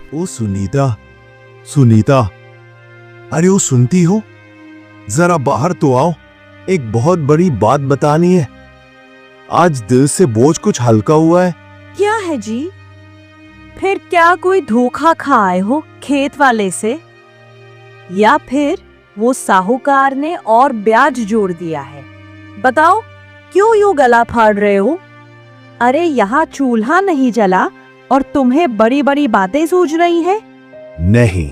ओ सुनीता, सुनीता, अरे ओ सुनती हो? जरा बाहर तो आओ, एक बहुत बड़ी बात बतानी है। आज दिल से बोझ कुछ हल्का हुआ है। क्या है जी? फिर क्या कोई धोखा खाए हो खेत वाले से, या फिर वो साहूकार ने और ब्याज जोड़ दिया है? बताओ, क्यों यूं गला फाड़ रहे हो? अरे यहाँ चूल्हा नहीं जला और तुम्हें बड़ी बड़ी बातें सूझ रही हैं? नहीं,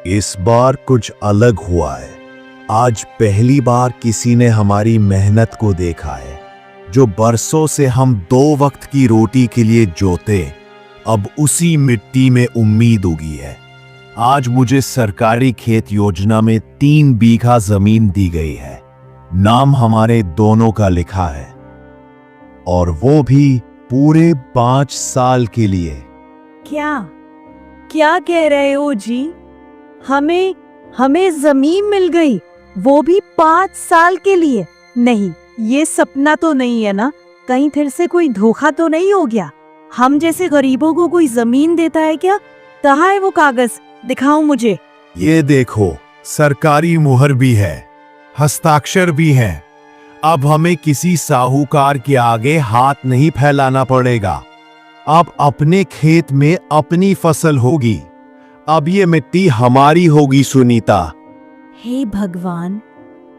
इस बार कुछ अलग हुआ है। आज पहली बार किसी ने हमारी मेहनत को देखा है। जो बरसों से हम 2 वक्त की रोटी के लिए जोते, अब उसी मिट्टी में उम्मीद उगी है। आज मुझे सरकारी खेत योजना में 3 बीघा जमीन दी गई है। नाम हमारे दोनों का लिखा है, और वो भी पूरे 5 साल के लिए। क्या क्या कह रहे हो जी? हमें जमीन मिल गई, वो भी 5 साल के लिए? नहीं, ये सपना तो नहीं है ना? कहीं फिर से कोई धोखा तो नहीं हो गया? हम जैसे गरीबों को कोई जमीन देता है क्या? कहाँ है वो कागज? दिखाओ मुझे। ये देखो, सरकारी मुहर भी है, हस्ताक्षर भी है। अब हमें किसी साहूकार के आगे हाथ नहीं फैलाना पड़ेगा। अब अपने खेत में अपनी फसल होगी। अब ये मिट्टी हमारी होगी सुनीता। हे भगवान,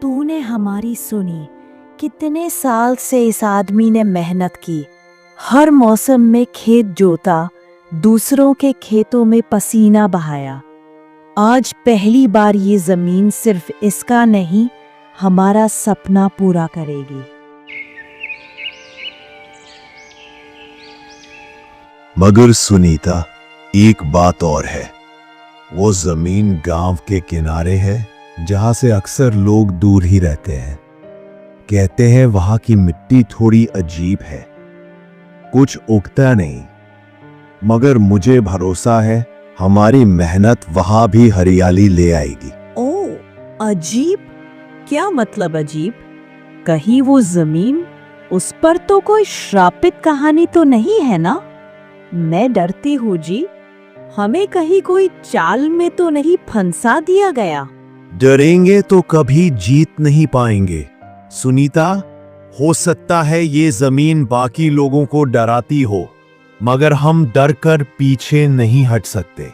तूने हमारी सुनी। कितने साल से इस आदमी ने मेहनत की, हर मौसम में खेत जोता, दूसरों के खेतों में पसीना बहाया। आज पहली बार ये जमीन सिर्फ इसका नहीं, हमारा सपना पूरा करेगी। मगर सुनीता, एक बात और है। वो जमीन गांव के किनारे है, जहां से अक्सर लोग दूर ही रहते हैं। कहते हैं वहां की मिट्टी थोड़ी अजीब है, कुछ उगता नहीं। मगर मुझे भरोसा है, हमारी मेहनत वहां भी हरियाली ले आएगी। ओह, अजीब? क्या मतलब अजीब? कहीं वो जमीन, उस पर तो कोई श्रापित कहानी तो नहीं है ना? मैं डरती हूँ जी, हमें कहीं कोई चाल में तो नहीं फंसा दिया गया? डरेंगे तो कभी जीत नहीं पाएंगे सुनीता। हो सकता है ये जमीन बाकी लोगों को डराती हो, मगर हम डर कर पीछे नहीं हट सकते।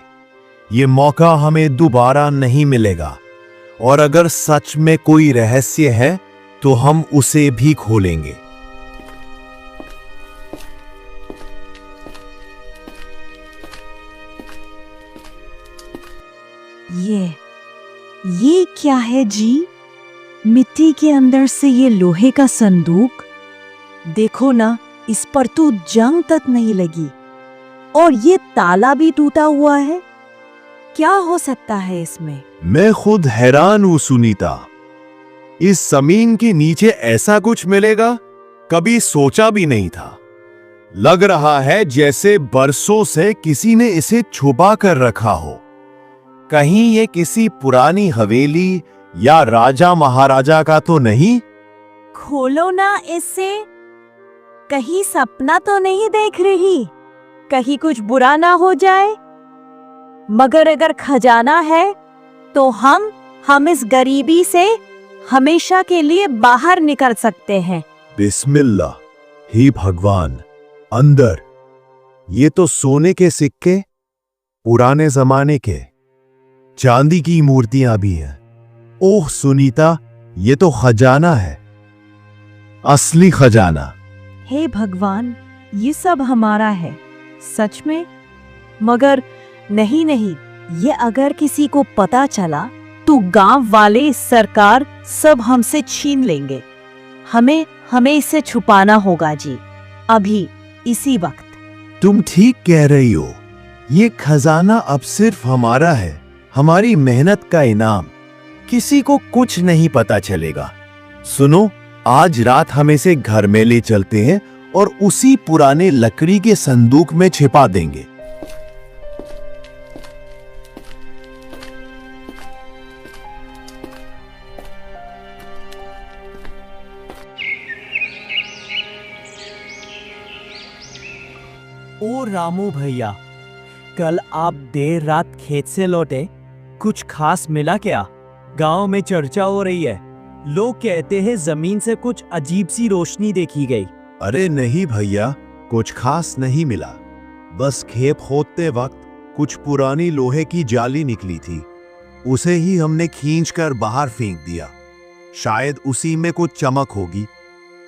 ये मौका हमें दोबारा नहीं मिलेगा, और अगर सच में कोई रहस्य है तो हम उसे भी खोलेंगे। ये क्या है जी? मिट्टी के अंदर से ये लोहे का संदूक। देखो ना, इस पर तो जंग तक नहीं लगी, और ये ताला भी टूटा हुआ है। क्या हो सकता है इसमें? मैं खुद हैरान हूं सुनीता। इस जमीन के नीचे ऐसा कुछ मिलेगा, कभी सोचा भी नहीं था। लग रहा है जैसे बरसों से किसी ने इसे छुपा कर रखा हो। कहीं ये किसी पुरानी हवेली या राजा महाराजा का तो नहीं? खोलो ना इसे। कहीं सपना तो नहीं देख रही? कहीं कुछ बुरा ना हो जाए? मगर अगर खजाना है तो हम इस गरीबी से हमेशा के लिए बाहर निकल सकते हैं। बिस्मिल्लाह, हे भगवान, अंदर। ये तो सोने के सिक्के, पुराने जमाने के, चांदी की मूर्तियां भी हैं। ओह सुनीता, ये तो खजाना है, असली खजाना। हे भगवान, ये सब हमारा है सच में? मगर नहीं, ये अगर किसी को पता चला तो गांव वाले, सरकार सब हमसे छीन लेंगे। हमें इसे छुपाना होगा जी, अभी इसी वक्त। तुम ठीक कह रही हो। ये खजाना अब सिर्फ हमारा है, हमारी मेहनत का इनाम। किसी को कुछ नहीं पता चलेगा। सुनो, आज रात हम इसे घर में ले चलते हैं और उसी पुराने लकड़ी के संदूक में छिपा देंगे। ओ रामू भैया, कल आप देर रात खेत से लौटे, कुछ खास मिला क्या? गांव में चर्चा हो रही है, लोग कहते हैं जमीन से कुछ अजीब सी रोशनी देखी गई। अरे नहीं भैया, कुछ खास नहीं मिला। बस खेत खोदते वक्त कुछ पुरानी लोहे की जाली निकली थी, उसे ही हमने खींचकर बाहर फेंक दिया। शायद उसी में कुछ चमक होगी,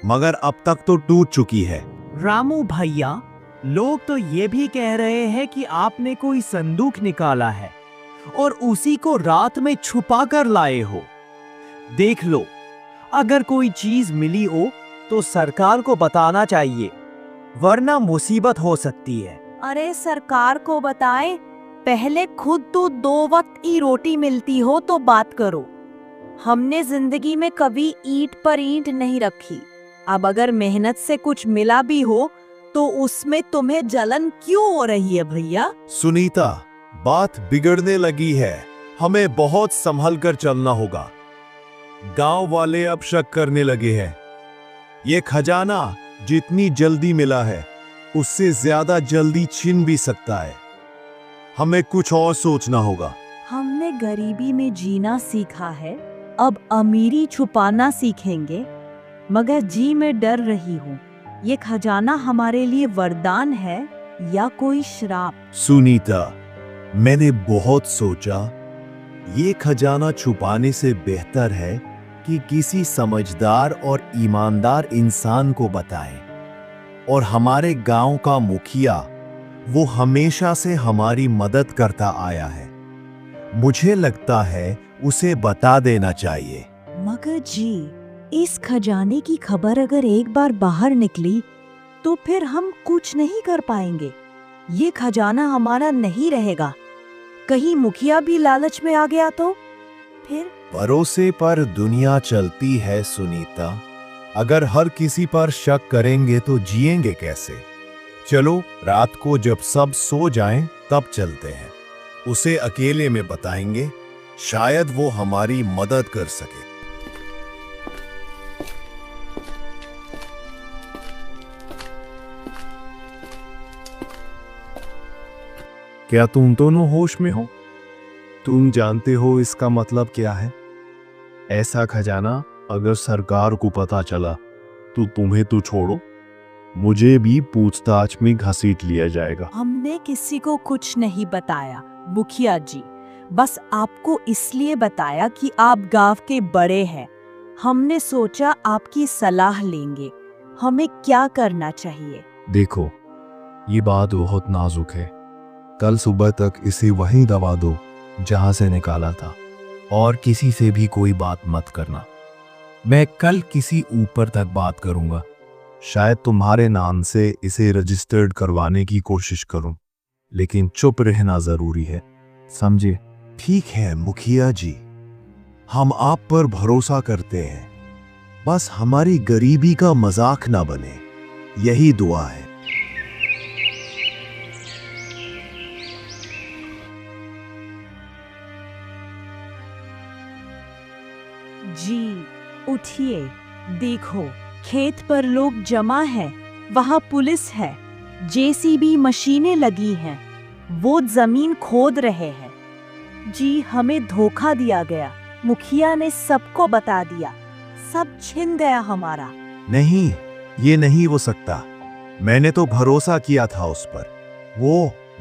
मगर अब तक तो टूट चुकी है। रामू भैया, लोग तो ये भी कह रहे हैं कि आपने कोई संदूक निकाला है और उसी को रात में छुपा कर लाए हो। देख लो, अगर कोई चीज मिली हो तो सरकार को बताना चाहिए, वरना मुसीबत हो सकती है। अरे सरकार को बताएं, पहले खुद तो 2 वक्त की रोटी मिलती हो तो बात करो। हमने जिंदगी में कभी ईंट पर ईंट नहीं रखी। अब अगर मेहनत से कुछ मिला भी हो तो उसमें तुम्हें जलन क्यों हो रही है भैया? सुनीता, बात बिगड़ने लगी है, हमें बहुत संभल कर चलना होगा। गांव वाले अब शक करने लगे हैं। ये खजाना जितनी जल्दी मिला है उससे ज्यादा जल्दी छिन भी सकता है। हमें कुछ और सोचना होगा। हमने गरीबी में जीना सीखा है, अब अमीरी छुपाना सीखेंगे। मगर जी मैं डर रही हूँ, ये खजाना हमारे लिए वरदान है या कोई श्राप? सुनीता, मैंने बहुत सोचा, ये खजाना छुपाने से बेहतर है कि किसी समझदार और ईमानदार इंसान को बताएं। और हमारे गांव का मुखिया, वो हमेशा से हमारी मदद करता आया है, मुझे लगता है उसे बता देना चाहिए। मगर जी, इस खजाने की खबर अगर एक बार बाहर निकली तो फिर हम कुछ नहीं कर पाएंगे। ये खजाना हमारा नहीं रहेगा। कहीं मुखिया भी लालच में आ गया तो फिर? भरोसे पर दुनिया चलती है सुनीता। अगर हर किसी पर शक करेंगे तो जिएंगे कैसे? चलो, रात को जब सब सो जाएं तब चलते हैं। उसे अकेले में बताएंगे, शायद वो हमारी मदद कर सके। क्या तुम दोनों होश में हो? तुम जानते हो इसका मतलब क्या है? ऐसा खजाना अगर सरकार को पता चला तो तुम्हें तो छोड़ो, मुझे भी पूछताछ में घसीट लिया जाएगा। हमने किसी को कुछ नहीं बताया मुखिया जी, बस आपको इसलिए बताया कि आप गांव के बड़े हैं। हमने सोचा आपकी सलाह लेंगे, हमें क्या करना चाहिए। देखो, ये बात बहुत नाजुक है। कल सुबह तक इसे वहीं दबा दो जहां से निकाला था, और किसी से भी कोई बात मत करना। मैं कल किसी ऊपर तक बात करूंगा, शायद तुम्हारे नाम से इसे रजिस्टर्ड करवाने की कोशिश करूं, लेकिन चुप रहना जरूरी है, समझे? ठीक है मुखिया जी, हम आप पर भरोसा करते हैं। बस हमारी गरीबी का मजाक ना बने, यही दुआ है। जी उठिए, देखो खेत पर लोग जमा हैं, वहाँ पुलिस है, जेसीबी मशीनें लगी हैं, वो जमीन खोद रहे हैं। जी हमें धोखा दिया गया, मुखिया ने सबको बता दिया, सब छिन गया हमारा। नहीं, ये नहीं हो सकता। मैंने तो भरोसा किया था उस पर।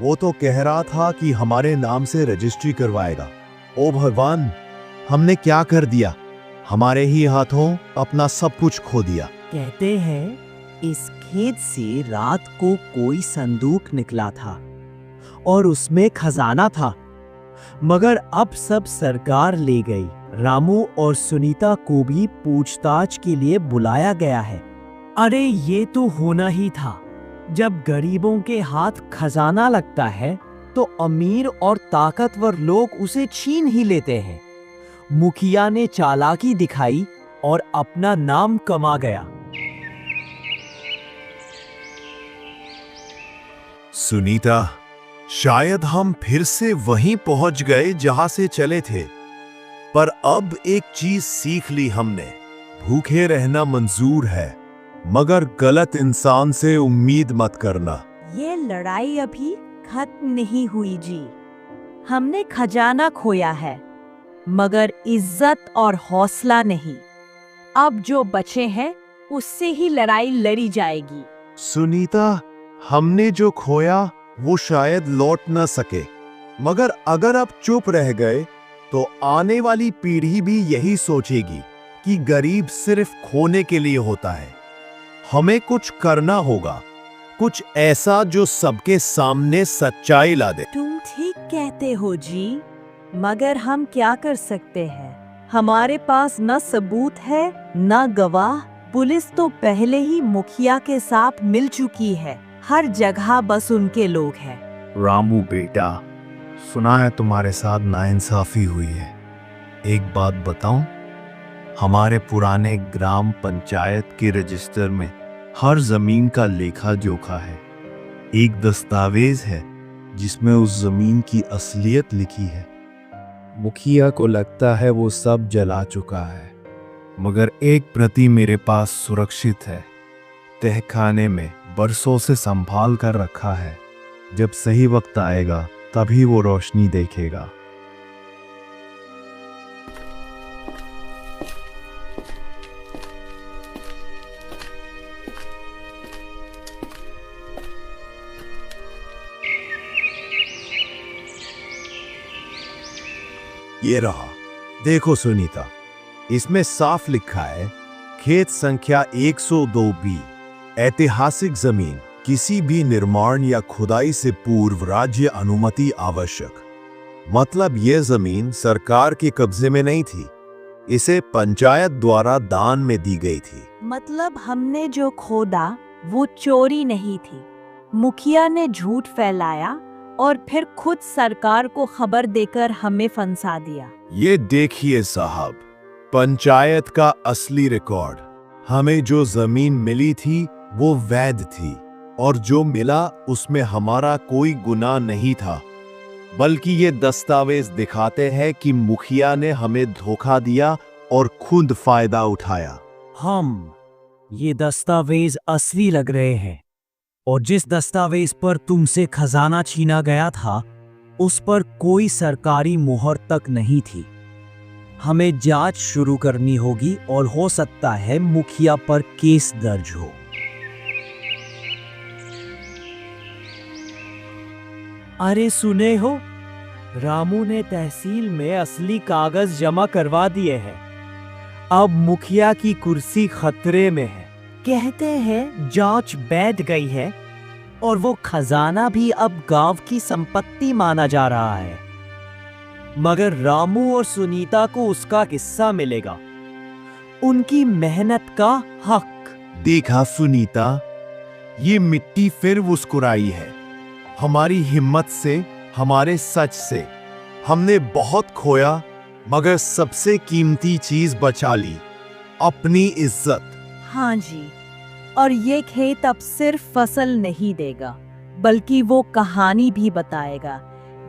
वो तो कह रहा था कि हमारे नाम से रजिस्ट्री करवाएगा। ओ भगवान, हमने क्या कर दिया? हमारे ही हाथों अपना सब कुछ खो दिया। कहते हैं इस खेत से रात को कोई संदूक निकला था और उसमें खजाना था, मगर अब सब सरकार ले गई। रामू और सुनीता को भी पूछताछ के लिए बुलाया गया है। अरे ये तो होना ही था। जब गरीबों के हाथ खजाना लगता है तो अमीर और ताकतवर लोग उसे छीन ही लेते हैं। मुखिया ने चालाकी दिखाई और अपना नाम कमा गया। सुनीता, शायद हम फिर से वहीं पहुंच गए जहां से चले थे, पर अब एक चीज सीख ली हमने। भूखे रहना मंजूर है, मगर गलत इंसान से उम्मीद मत करना। ये लड़ाई अभी खत्म नहीं हुई जी। हमने खजाना खोया है, मगर इज्जत और हौसला नहीं। अब जो बचे हैं उससे ही लड़ाई लड़ी जाएगी। सुनीता, हमने जो खोया वो शायद लौट न सके, मगर अगर आप चुप रह गए तो आने वाली पीढ़ी भी यही सोचेगी कि गरीब सिर्फ खोने के लिए होता है। हमें कुछ करना होगा, कुछ ऐसा जो सबके सामने सच्चाई ला दे। तुम ठीक कहते हो जी, मगर हम क्या कर सकते हैं? हमारे पास न सबूत है न गवाह। पुलिस तो पहले ही मुखिया के साथ मिल चुकी है। हर जगह बस उनके लोग हैं। रामू बेटा, सुना है तुम्हारे साथ नाइंसाफी हुई है। एक बात बताऊं, हमारे पुराने ग्राम पंचायत के रजिस्टर में हर जमीन का लेखा जोखा है। एक दस्तावेज है जिसमें उस जमीन की असलियत लिखी है। मुखिया को लगता है वो सब जला चुका है, मगर एक प्रति मेरे पास सुरक्षित है। तहखाने में बरसों से संभाल कर रखा है। जब सही वक्त आएगा तभी वो रोशनी देखेगा। ये रहा, देखो सुनीता, इसमें साफ लिखा है खेत संख्या 102B, ऐतिहासिक जमीन, किसी भी निर्माण या खुदाई से पूर्व राज्य अनुमति आवश्यक। मतलब ये जमीन सरकार के कब्जे में नहीं थी, इसे पंचायत द्वारा दान में दी गई थी। मतलब हमने जो खोदा वो चोरी नहीं थी। मुखिया ने झूठ फैलाया और फिर खुद सरकार को खबर देकर हमें फंसा दिया। ये देखिए साहब, पंचायत का असली रिकॉर्ड। हमें जो जमीन मिली थी वो वैध थी, और जो मिला उसमें हमारा कोई गुनाह नहीं था। बल्कि ये दस्तावेज दिखाते हैं कि मुखिया ने हमें धोखा दिया और खुद फायदा उठाया। ये दस्तावेज असली लग रहे हैं, और जिस दस्तावेज पर तुमसे खजाना छीना गया था उस पर कोई सरकारी मुहर तक नहीं थी। हमें जांच शुरू करनी होगी और हो सकता है मुखिया पर केस दर्ज हो। अरे सुने हो, रामू ने तहसील में असली कागज जमा करवा दिए हैं। अब मुखिया की कुर्सी खतरे में है। कहते हैं जांच बैठ गई है और वो खजाना भी अब गांव की संपत्ति माना जा रहा है। मगर रामू और सुनीता को उसका हिस्सा मिलेगा, उनकी मेहनत का हक। देखा सुनीता, ये मिट्टी फिर मुस्कुराई है। हमारी हिम्मत से, हमारे सच से। हमने बहुत खोया, मगर सबसे कीमती चीज बचा ली, अपनी इज्जत। हाँ जी, और ये खेत अब सिर्फ फसल नहीं देगा, बल्कि वो कहानी भी बताएगा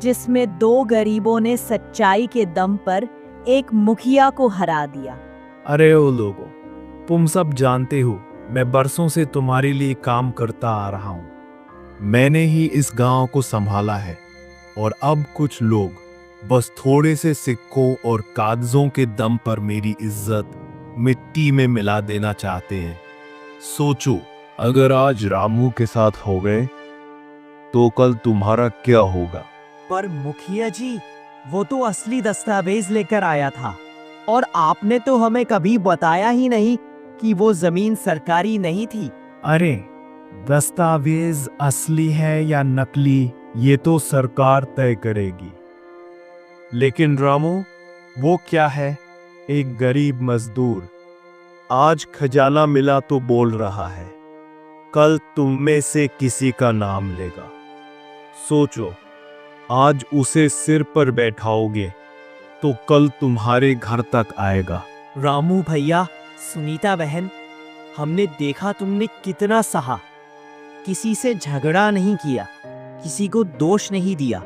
जिसमें दो गरीबों ने सच्चाई के दम पर एक मुखिया को हरा दिया। अरे ओ लोगों, तुम सब जानते हो मैं बरसों से तुम्हारे लिए काम करता आ रहा हूँ। मैंने ही इस गांव को संभाला है, और अब कुछ लोग बस थोड़े से सिक्कों और कागजों के दम पर मेरी इज्जत मिट्टी में मिला देना चाहते हैं। सोचो, अगर आज रामू के साथ हो गए तो कल तुम्हारा क्या होगा? पर मुखिया जी, वो तो असली दस्तावेज लेकर आया था, और आपने तो हमें कभी बताया ही नहीं कि वो जमीन सरकारी नहीं थी। अरे, दस्तावेज असली है या नकली ये तो सरकार तय करेगी। लेकिन रामू वो क्या है? एक गरीब मजदूर। आज खजाना मिला तो बोल रहा है, कल तुम में से किसी का नाम लेगा। सोचो, आज उसे सिर पर बैठाओगे तो कल तुम्हारे घर तक आएगा। रामू भैया, सुनीता बहन, हमने देखा तुमने कितना सहा। किसी से झगड़ा नहीं किया, किसी को दोष नहीं दिया,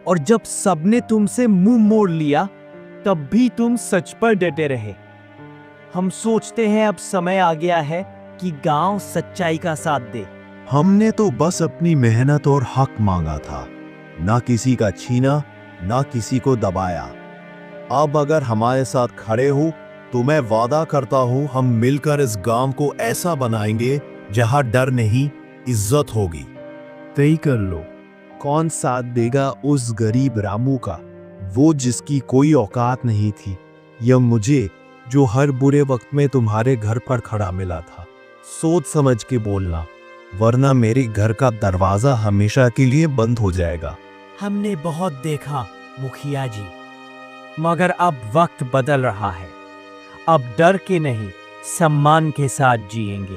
और जब सबने तुमसे मुंह मोड़ लिया तब भी तुम सच पर डटे रहे। हम सोचते हैं अब समय आ गया है कि गांव सच्चाई का साथ दे। हमने तो बस अपनी मेहनत और हक मांगा था, ना किसी का छीना, ना किसी को दबाया। अब अगर हमारे साथ खड़े हो तो मैं वादा करता हूं हम मिलकर इस गांव को ऐसा बनाएंगे जहां डर नहीं, इज्जत होगी। तय कर लो। कौन साथ देगा उस गरीब रामू का, वो जिसकी कोई औकात नहीं थी, या मुझे जो हर बुरे वक्त में तुम्हारे घर पर खड़ा मिला था? सोच समझ के बोलना, वरना मेरे घर का दरवाजा हमेशा के लिए बंद हो जाएगा। हमने बहुत देखा मुखिया जी, मगर अब वक्त बदल रहा है। अब डर के नहीं, सम्मान के साथ जिएंगे।